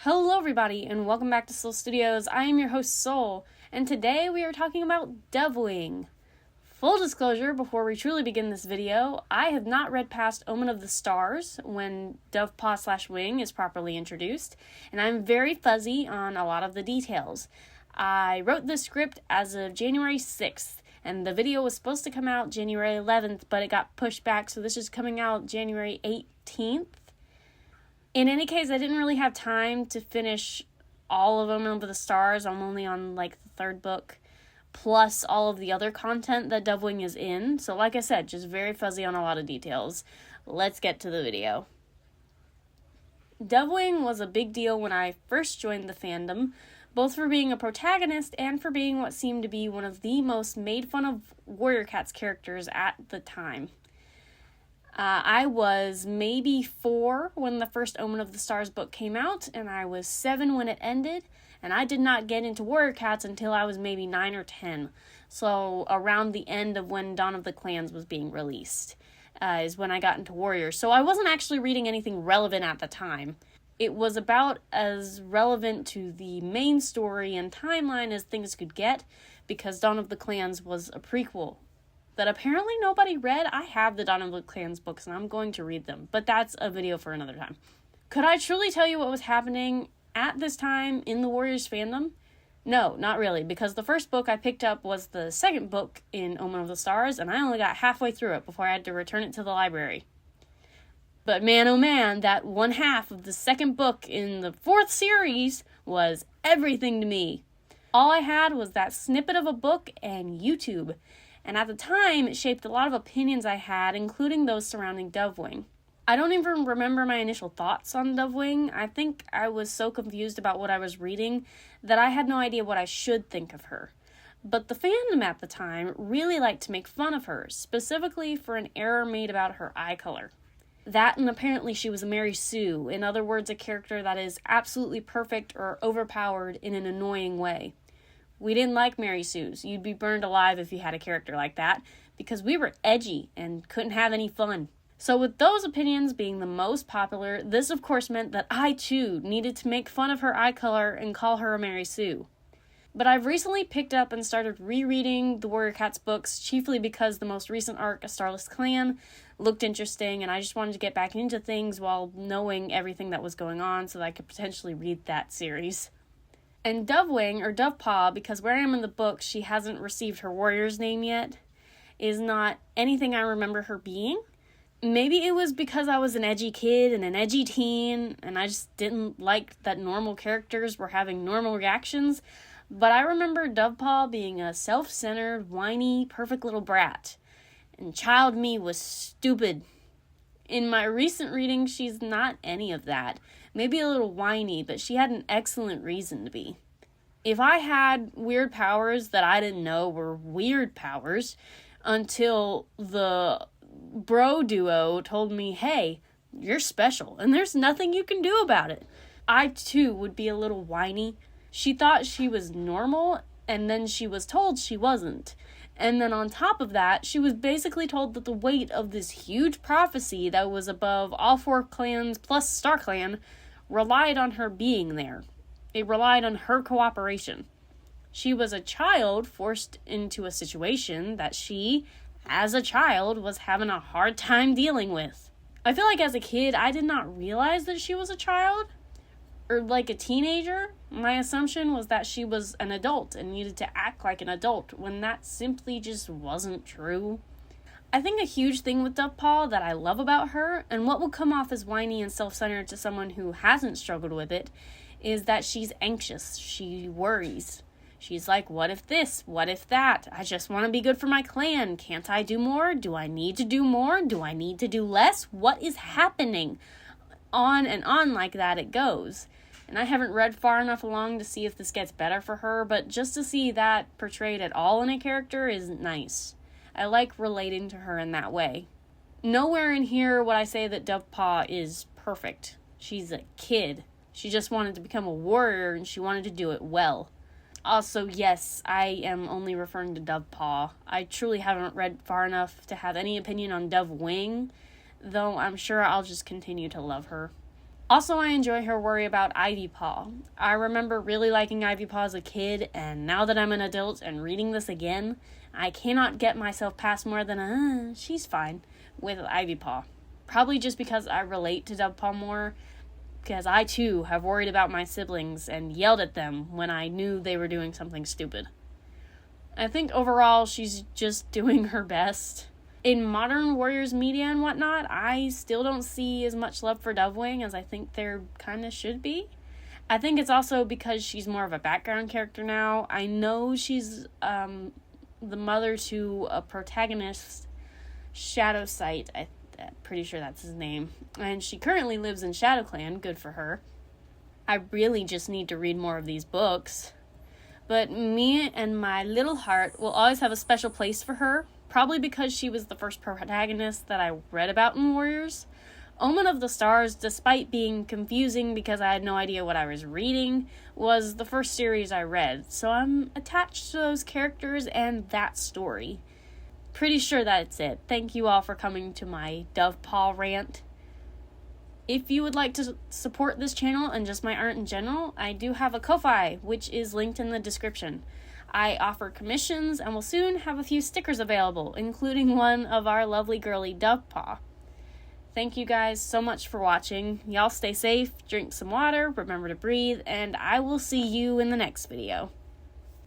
Hello everybody and welcome back to Soul Studios. I am your host Soul, and today we are talking about Dovewing. Full disclosure, before we truly begin this video, I have not read past Omen of the Stars when Dovepaw/Wing is properly introduced, and I'm very fuzzy on a lot of the details. I wrote this script as of January 6th, and the video was supposed to come out January 11th, but it got pushed back, so this is coming out January 18th. In any case, I didn't really have time to finish all of Omen of the Stars. I'm only on, the third book, plus all of the other content that Dovewing is in. So, like I said, just very fuzzy on a lot of details. Let's get to the video. Dovewing was a big deal when I first joined the fandom, both for being a protagonist and for being what seemed to be one of the most made fun of Warrior Cats characters at the time. I was maybe 4 when the first Omen of the Stars book came out, and I was 7 when it ended, and I did not get into Warrior Cats until I was maybe 9 or 10, so around the end of when Dawn of the Clans was being released, is when I got into Warriors, so I wasn't actually reading anything relevant at the time. It was about as relevant to the main story and timeline as things could get, because Dawn of the Clans was a prequel that apparently nobody read. I have the Dawn of the Clans books, and I'm going to read them, but that's a video for another time. Could I truly tell you what was happening at this time in the Warriors fandom? No, not really, because the first book I picked up was the second book in Omen of the Stars, and I only got halfway through it before I had to return it to the library. But man, oh man, that one half of the second book in the 4th series was everything to me. All I had was that snippet of a book and YouTube. And at the time, it shaped a lot of opinions I had, including those surrounding Dovewing. I don't even remember my initial thoughts on Dovewing. I think I was so confused about what I was reading that I had no idea what I should think of her. But the fandom at the time really liked to make fun of her, specifically for an error made about her eye color. That, and apparently she was a Mary Sue, in other words, a character that is absolutely perfect or overpowered in an annoying way. We didn't like Mary Sues. You'd be burned alive if you had a character like that, because we were edgy and couldn't have any fun. So with those opinions being the most popular, this of course meant that I too needed to make fun of her eye color and call her a Mary Sue. But I've recently picked up and started rereading the Warrior Cats books, chiefly because the most recent arc, A Starless Clan, looked interesting, and I just wanted to get back into things while knowing everything that was going on so that I could potentially read that series. And Dovewing, or Dovepaw, because where I am in the book, she hasn't received her warrior's name yet, is not anything I remember her being. Maybe it was because I was an edgy kid and an edgy teen, and I just didn't like that normal characters were having normal reactions, but I remember Dovepaw being a self-centered, whiny, perfect little brat, and child me was stupid. In my recent reading, she's not any of that. Maybe a little whiny, but she had an excellent reason to be. If I had weird powers that I didn't know were weird powers until the bro duo told me, hey, you're special, and there's nothing you can do about it, I too would be a little whiny. She thought she was normal, and then she was told she wasn't. And then on top of that, she was basically told that the weight of this huge prophecy that was above all 4 clans plus Star Clan relied on her being there. It relied on her cooperation. She was a child forced into a situation that she, as a child, was having a hard time dealing with. I feel like as a kid, I did not realize that she was a child, or like a teenager. My assumption was that she was an adult and needed to act like an adult, when that simply just wasn't true. I think a huge thing with Dovepaw that I love about her, and what will come off as whiny and self-centered to someone who hasn't struggled with it, is that she's anxious. She worries. She's like, what if this? What if that? I just want to be good for my clan. Can't I do more? Do I need to do more? Do I need to do less? What is happening? On and on like that it goes. And I haven't read far enough along to see if this gets better for her, but just to see that portrayed at all in a character is nice. I like relating to her in that way. Nowhere in here would I say that Dovepaw is perfect. She's a kid. She just wanted to become a warrior, and she wanted to do it well. Also, yes, I am only referring to Dovepaw. I truly haven't read far enough to have any opinion on Dovewing, though I'm sure I'll just continue to love her. Also, I enjoy her worry about Ivypaw. I remember really liking Ivypaw as a kid, and now that I'm an adult and reading this again, I cannot get myself past more than she's fine with Ivypaw. Probably just because I relate to Dovepaw more, because I too have worried about my siblings and yelled at them when I knew they were doing something stupid. I think overall she's just doing her best. In modern Warriors media and whatnot, I still don't see as much love for Dovewing as I think there kind of should be. I think it's also because she's more of a background character now. I know she's the mother to a protagonist, Shadowsight. I'm pretty sure that's his name. And she currently lives in ShadowClan. Good for her. I really just need to read more of these books. But me and my little heart will always have a special place for her. Probably because she was the first protagonist that I read about in Warriors. Omen of the Stars, despite being confusing because I had no idea what I was reading, was the first series I read. So I'm attached to those characters and that story. Pretty sure that's it. Thank you all for coming to my Dovepaw rant. If you would like to support this channel and just my art in general, I do have a Kofi, which is linked in the description. I offer commissions and will soon have a few stickers available, including one of our lovely girly Dovepaw. Thank you guys so much for watching. Y'all stay safe, drink some water, remember to breathe, and I will see you in the next video.